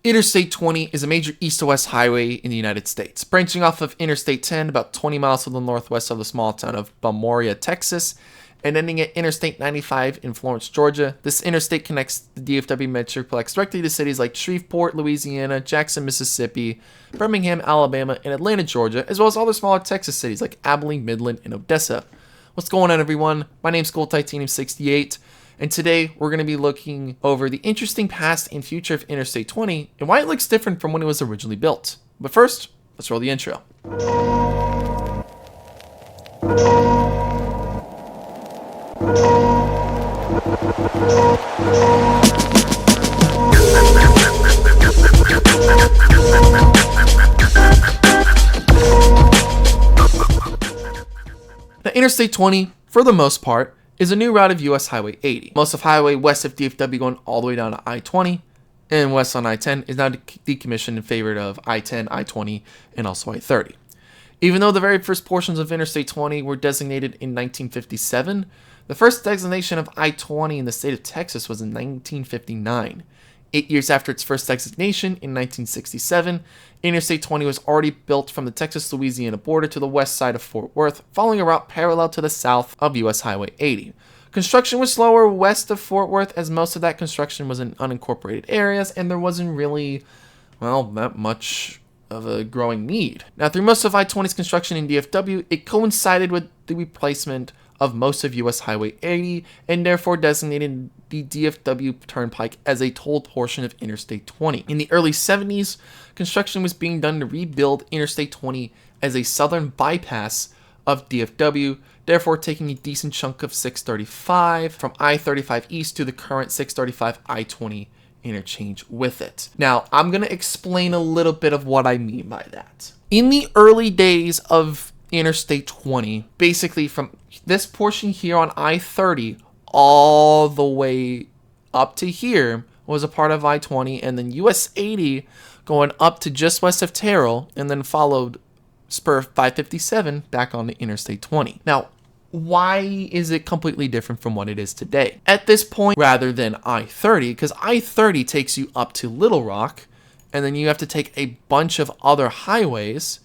Interstate 20 is a major east-to-west highway in the United States. Branching off of Interstate 10 about 20 miles to the northwest of the small town of Balmorea, Texas, and ending at Interstate 95 in Florence, Georgia. This interstate connects the DFW Metroplex directly to cities like Shreveport, Louisiana, Jackson, Mississippi, Birmingham, Alabama, and Atlanta, Georgia, as well as other smaller Texas cities like Abilene, Midland, and Odessa. What's going on, everyone? My name's SchoolTitanium68. And today we're going to be looking over the interesting past and future of Interstate 20 and why it looks different from when it was originally built. But first, let's roll the intro. Now, Interstate 20, for the most part, is a new route of US Highway 80. Most of highway west of DFW going all the way down to I-20, and west on I-10 is now decommissioned in favor of I-10, I-20, and also I-30. Even though the very first portions of Interstate 20 were designated in 1957, the first designation of I-20 in the state of Texas was in 1959. 8 years after its first designation, in 1967, Interstate 20 was already built from the Texas-Louisiana border to the west side of Fort Worth, following a route parallel to the south of US Highway 80. Construction was slower west of Fort Worth, as most of that construction was in unincorporated areas, and there wasn't really, that much of a growing need. Now, through most of I-20's construction in DFW, it coincided with the replacement of most of US Highway 80, and therefore designated the DFW Turnpike as a tolled portion of Interstate 20. In the early 70s, construction was being done to rebuild Interstate 20 as a southern bypass of DFW, therefore taking a decent chunk of 635 from I-35 east to the current 635 I-20 interchange with it. Now, I'm going to explain a little bit of what I mean by that. In the early days of Interstate 20, basically from this portion here on I-30 all the way up to here was a part of I-20, and then US 80 going up to just west of Terrell, and then followed spur 557 back onto Interstate 20. Now, why is it completely different from what it is today? At this point, rather than I-30, because I-30 takes you up to Little Rock, and then you have to take a bunch of other highways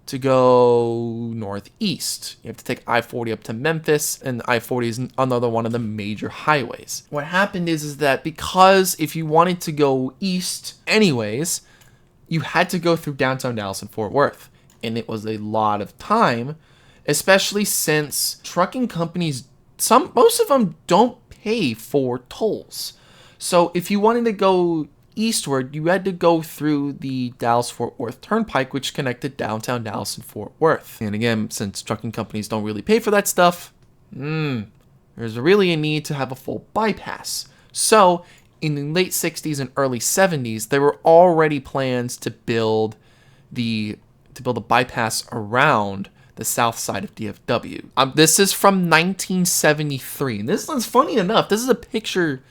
to go northeast. You have to take I-40 up to Memphis, and I-40 is another one of the major highways. What happened is that because if you wanted to go east anyways, you had to go through downtown Dallas and Fort Worth, and it was a lot of time, especially since trucking companies, most of them don't pay for tolls. So if you wanted to go eastward, you had to go through the Dallas-Fort Worth Turnpike, which connected downtown Dallas and Fort Worth. And again, since trucking companies don't really pay for that stuff, there's really a need to have a full bypass. So in the late 60s and early 70s, there were already plans to build a bypass around the south side of DFW. This is from 1973. And this one's funny enough. This is a picture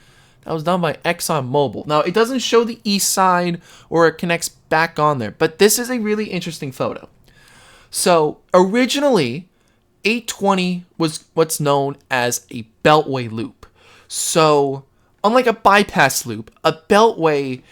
that was done by ExxonMobil. Now, it doesn't show the east side or it connects back on there, but this is a really interesting photo. So, originally, 820 was what's known as a beltway loop. So, unlike a bypass loop, a beltway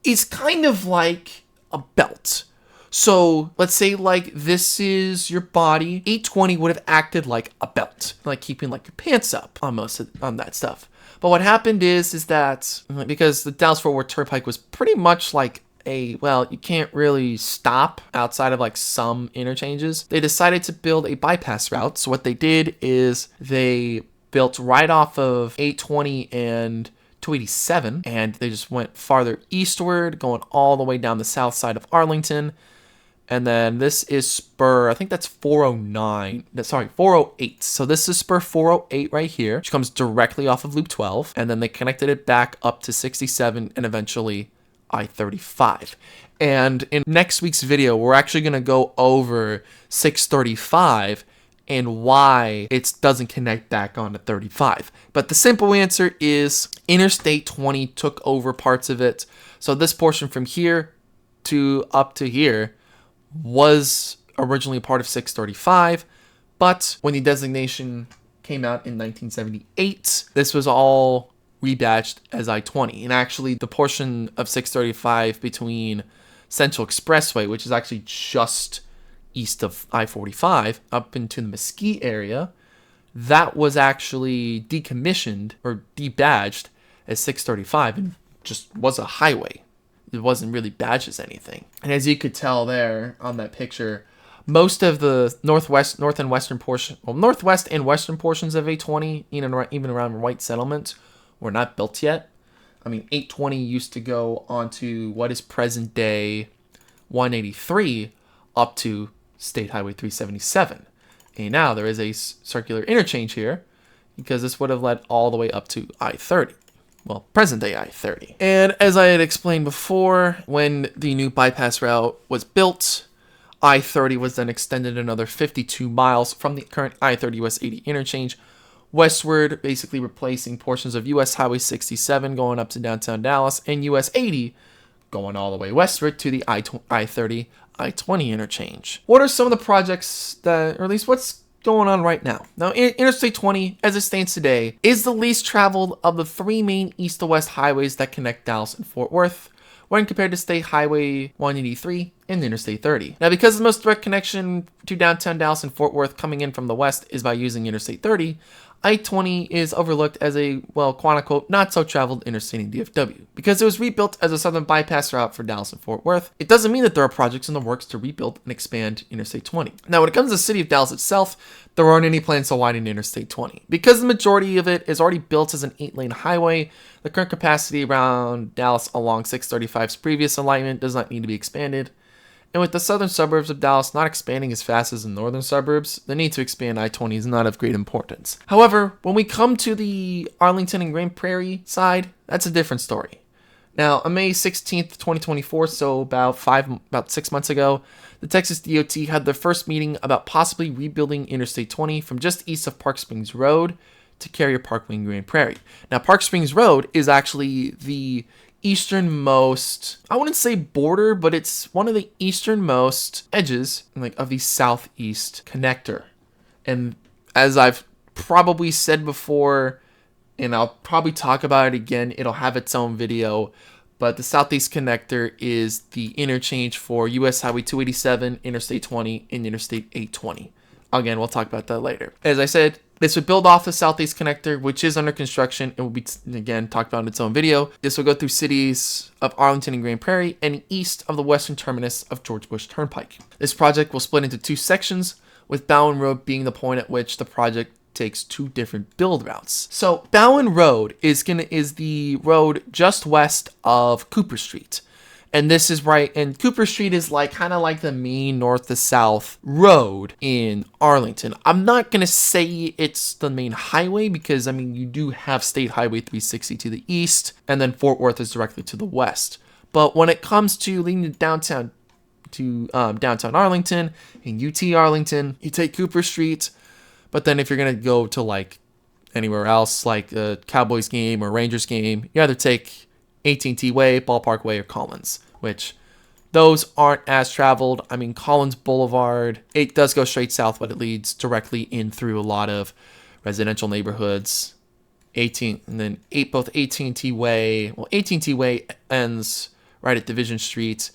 is kind of like a belt. So, let's say like this is your body. 820 would have acted like a belt, like keeping like your pants up on that stuff. But what happened is that because the Dallas-Fort Worth Turnpike was pretty much like you can't really stop outside of like some interchanges, they decided to build a bypass route. So what they did is they built right off of 820 and 287, and they just went farther eastward, going all the way down the south side of Arlington. And then this is spur, I think that's 408. So this is spur 408 right here, which comes directly off of Loop 12. And then they connected it back up to 67 and eventually I-35. And in next week's video, we're actually going to go over 635 and why it doesn't connect back onto 35. But the simple answer is Interstate 20 took over parts of it. So this portion from here to up to here was originally part of 635, but when the designation came out in 1978, this was all rebadged as I-20. And actually, the portion of 635 between Central Expressway, which is actually just east of I-45, up into the Mesquite area, that was actually decommissioned or debadged as 635 and just was a highway. It wasn't really badged as anything. And as you could tell there on that picture, most of the north and western portion, well, northwest and western portions of 820, even around White Settlement, were not built yet. I mean, 820 used to go onto what is present day 183 up to State Highway 377. And now there is a circular interchange here because this would have led all the way up to I-30. Well, present day I-30. And as I had explained before, when the new bypass route was built, I-30 was then extended another 52 miles from the current I-30 US 80 interchange westward, basically replacing portions of US Highway 67 going up to downtown Dallas and US 80 going all the way westward to the I-30 I-20 interchange. What are some of the projects that, or at least what's going on right now? Now, Interstate 20, as it stands today, is the least traveled of the three main east to west highways that connect Dallas and Fort Worth, when compared to State Highway 183 and Interstate 30. Now, because the most direct connection to downtown Dallas and Fort Worth coming in from the west is by using Interstate 30, I-20 is overlooked as a, well, quote-unquote, not-so-traveled interstate in DFW. Because it was rebuilt as a southern bypass route for Dallas and Fort Worth, it doesn't mean that there are projects in the works to rebuild and expand Interstate 20. Now, when it comes to the city of Dallas itself, there aren't any plans to widen Interstate 20. Because the majority of it is already built as an 8-lane highway, the current capacity around Dallas along 635's previous alignment does not need to be expanded. And with the southern suburbs of Dallas not expanding as fast as the northern suburbs, the need to expand I-20 is not of great importance. However, when we come to the Arlington and Grand Prairie side, that's a different story. Now, on May 16th, 2024, so about 6 months ago, the Texas DOT had their first meeting about possibly rebuilding Interstate 20 from just east of Park Springs Road to Carrier Parkway in Grand Prairie. Now, Park Springs Road is actually the easternmost, I wouldn't say border, but it's one of the easternmost edges of the southeast connector. And as I've probably said before, and I'll probably talk about it again, it'll have its own video, but the southeast connector is the interchange for US Highway 287, Interstate 20, and Interstate 820. Again, we'll talk about that later. As I said, this would build off the southeast connector, which is under construction. It will be, again, talked about in its own video. This will go through cities of Arlington and Grand Prairie and east of the western terminus of George Bush Turnpike. This project will split into two sections, with Bowen Road being the point at which the project takes two different build routes. So Bowen Road is the road just west of Cooper Street. And this is right, and Cooper Street is kind of like the main north to south road in Arlington. I'm not going to say it's the main highway because, I mean, you do have State Highway 360 to the east, and then Fort Worth is directly to the west. But when it comes to leading downtown Arlington and UT Arlington, you take Cooper Street, but then if you're going to go to anywhere else, like a Cowboys game or Rangers game, you either take AT&T Way, Ballpark Way, or Collins, which those aren't as traveled. I mean, Collins Boulevard, it does go straight south, but it leads directly in through a lot of residential neighborhoods. Both AT&T Way, AT&T Way ends right at Division Street,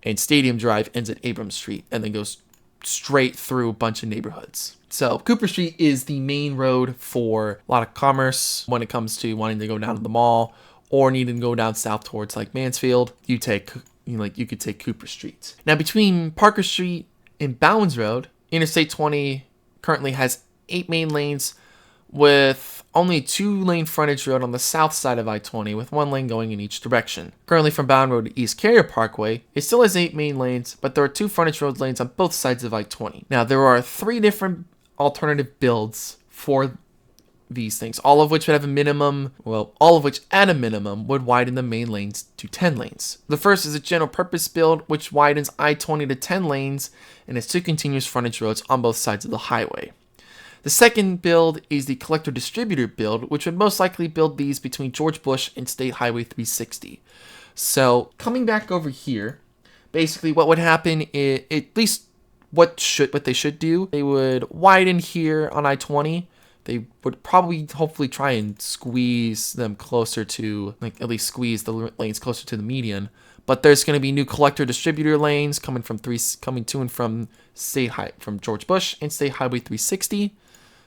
and Stadium Drive ends at Abrams Street, and then goes straight through a bunch of neighborhoods. So Cooper Street is the main road for a lot of commerce when it comes to wanting to go down to the mall or needing to go down south towards Mansfield. You could take Cooper Street. Now, between Parker Street and Bowens Road, Interstate 20 currently has 8 main lanes with only a 2-lane frontage road on the south side of I-20 with 1 lane going in each direction. Currently from Bowen Road to East Carrier Parkway, it still has 8 main lanes, but there are 2 frontage road lanes on both sides of I-20. Now, there are 3 different alternative builds for these things, all of which at a minimum would widen the main lanes to 10 lanes. The first is a general purpose build, which widens I-20 to 10 lanes and has 2 continuous frontage roads on both sides of the highway. The second build is the collector distributor build, which would most likely build these between George Bush and State Highway 360. So coming back over here, basically what would happen is, at least what they should do, they would widen here on I-20. they would probably hopefully try and squeeze them closer to, like, at least squeeze the lanes closer to the median. But there's going to be new collector distributor lanes coming to and from from George Bush and State Highway 360,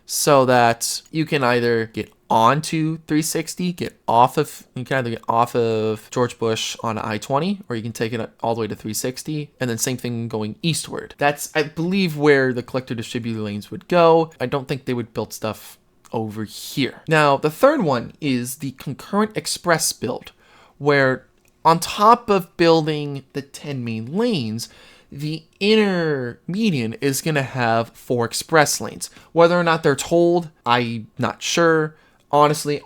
so that you can either get onto 360, you can either get off of George Bush on I-20, or you can take it all the way to 360, and then same thing going eastward. That's, I believe, where the collector distributor lanes would go. I don't think they would build stuff over here. Now, the third one is the concurrent express build, where on top of building the 10 main lanes, the inner median is going to have 4 express lanes. Whether or not they're tolled, I'm not sure. Honestly,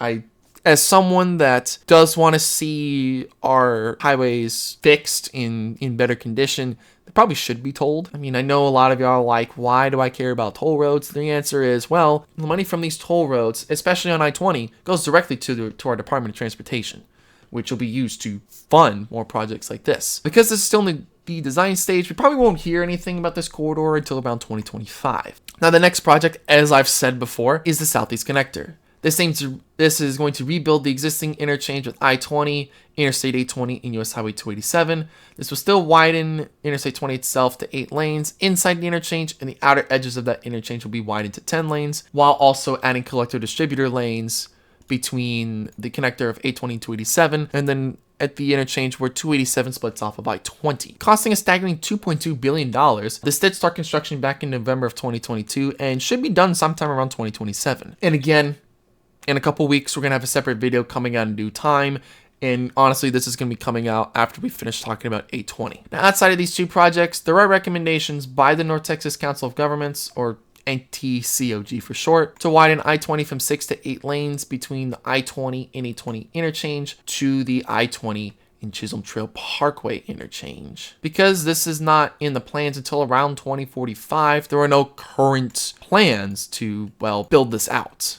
as someone that does want to see our highways fixed in better condition, they probably should be tolled. I mean, I know a lot of y'all are like, why do I care about toll roads? The answer is, well, the money from these toll roads, especially on I-20, goes directly to our Department of Transportation, which will be used to fund more projects like this. Because this is still in the design stage, we probably won't hear anything about this corridor until around 2025. Now, the next project, as I've said before, is the Southeast Connector. This is going to rebuild the existing interchange with I-20, Interstate 820, and US Highway 287. This will still widen Interstate 20 itself to 8 lanes inside the interchange, and the outer edges of that interchange will be widened to 10 lanes, while also adding collector distributor lanes between the connector of 820 and 287, and then at the interchange where 287 splits off of I-20. Costing a staggering $2.2 billion, this did start construction back in November of 2022 and should be done sometime around 2027. And again, in a couple weeks, we're going to have a separate video coming out in due time. And honestly, this is going to be coming out after we finish talking about 820. Now, outside of these 2 projects, there are recommendations by the North Texas Council of Governments, or NTCOG for short, to widen I-20 from 6 to 8 lanes between the I-20 and 820 interchange to the I-20 and Chisholm Trail Parkway interchange. Because this is not in the plans until around 2045, there are no current plans to, well, build this out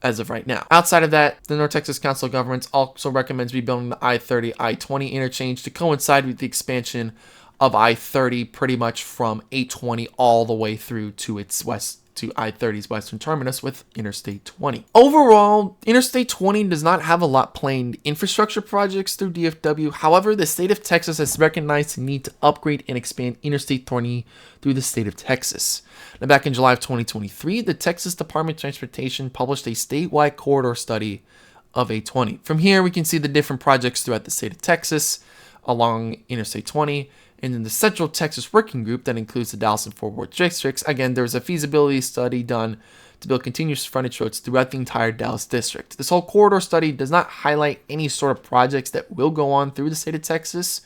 as of right now. Outside of that, the North Texas Council of Governments also recommends rebuilding the I-30, I-20 interchange to coincide with the expansion of I-30 pretty much from 820 all the way through to its west, to I-30's western terminus with Interstate 20. Overall, Interstate 20 does not have a lot planned infrastructure projects through DFW. However, the state of Texas has recognized the need to upgrade and expand Interstate 20 through the state of Texas. Now, back in July of 2023, the Texas Department of Transportation published a statewide corridor study of 820. From here, we can see the different projects throughout the state of Texas along Interstate 20. And in the Central Texas Working Group that includes the Dallas and Fort Worth districts, again, there was a feasibility study done to build continuous frontage roads throughout the entire Dallas district. This whole corridor study does not highlight any sort of projects that will go on through the state of Texas,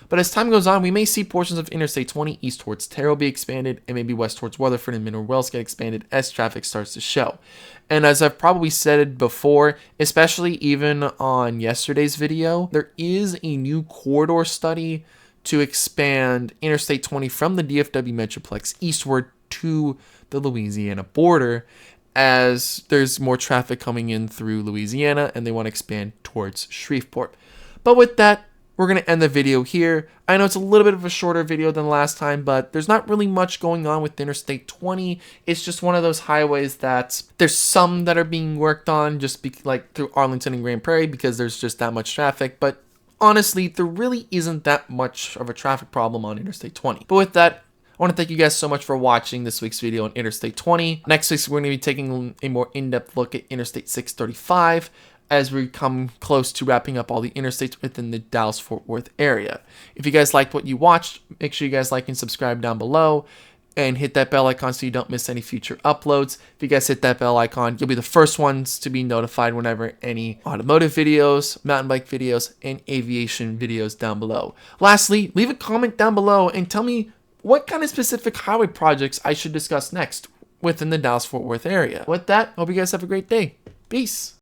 but as time goes on, we may see portions of Interstate 20 east towards Terrell be expanded, and maybe west towards Weatherford and Mineral Wells get expanded as traffic starts to show. And as I've probably said before, especially even on yesterday's video, there is a new corridor study to expand Interstate 20 from the DFW Metroplex eastward to the Louisiana border, as there's more traffic coming in through Louisiana and they want to expand towards Shreveport. But with that, we're going to end the video here. I know it's a little bit of a shorter video than last time, but there's not really much going on with Interstate 20. It's just one of those highways that there's some that are being worked on just like through Arlington and Grand Prairie because there's just that much traffic. But honestly, there really isn't that much of a traffic problem on Interstate 20. But with that, I want to thank you guys so much for watching this week's video on Interstate 20. Next week, we're going to be taking a more in-depth look at Interstate 635 as we come close to wrapping up all the interstates within the Dallas-Fort Worth area. If you guys liked what you watched, make sure you guys like and subscribe down below and hit that bell icon so you don't miss any future uploads. If you guys hit that bell icon, you'll be the first ones to be notified whenever any automotive videos, mountain bike videos, and aviation videos down below. Lastly, leave a comment down below and tell me what kind of specific highway projects I should discuss next within the Dallas-Fort Worth area. With that, hope you guys have a great day. Peace.